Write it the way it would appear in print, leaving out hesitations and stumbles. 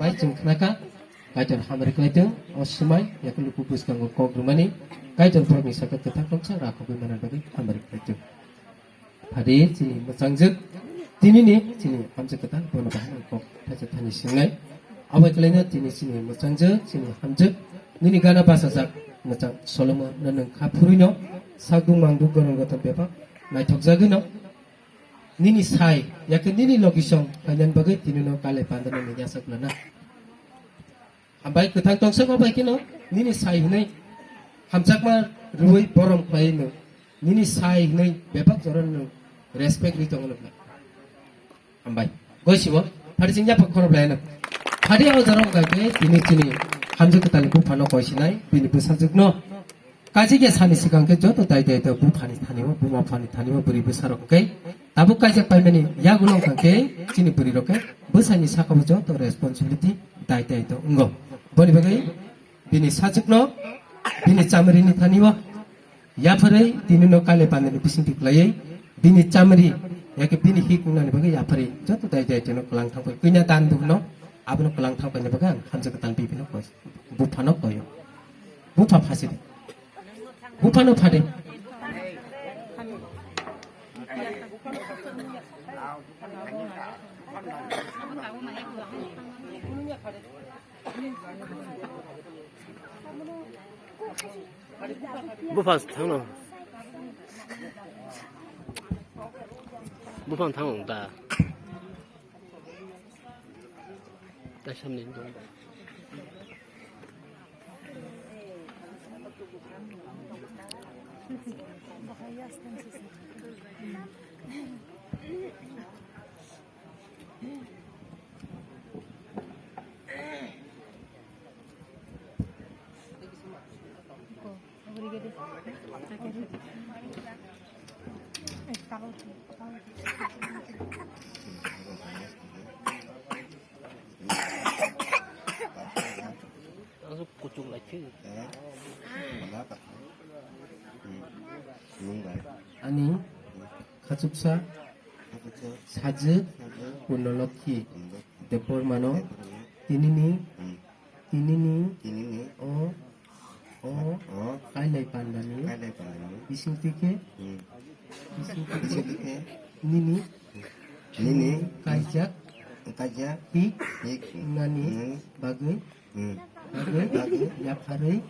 bai jeng knaka kaitan hamari klaitung osmai yakulu kupus kanggo kogrumani kaitan pormi sakat ketak roksa rakobi mana bagi hamari klaitung hari sini macangjuk tini ni sini hamjuk ketak bono bahan kok tajuk tani singai abai kelaina tini sini macangjuk sini hamjuk nini gana basajak macang solomon nanang kapurino sagung mangduk gorong gotan pepa naitok jagino nini sai yakin nini logisong kanyan bagai tinino kale pandan ni nyasak lana ambai ketang tongsok abai kino nini sai nei hamjak ma ruai borom klai no nini sai nei bepak joran no respect ri tong no ambai goisibo hari singja pak khorob laina hari aw jorom ga ke tini hamjak ketang ku phano koisinai bini busajuk no kaji게 산이 시간게 저도 다이다이다 부판이 타니고 부마판이 타니고 부리 부사롭게 다부까지 빨면이 야구농 관계 진이 부리롭게 부산이 사과부죠 또 레스폰시빌리티 다이다이다 응거 버리베게 비니 사직노 비니 짜머리니 타니와 야퍼레 디니노 깔레 반데니 비신티 클라이 비니 짜머리 야게 비니 히국나니 버게 야퍼레 저도 다이다이다노 클랑탕고 그냥 단두노 아부노 클랑탕고 버게 한적 단 비비노 거 부파노 거요 부파 파시리 부파노 파데 부파 당로 부파 당온다 다시 한번 인정 langsung kucuk lagi 아니 가축사 사즈 보놀로키 데포르마노 티니니 kailai pandani isingtike nini kajak hik ngani bagai yaparai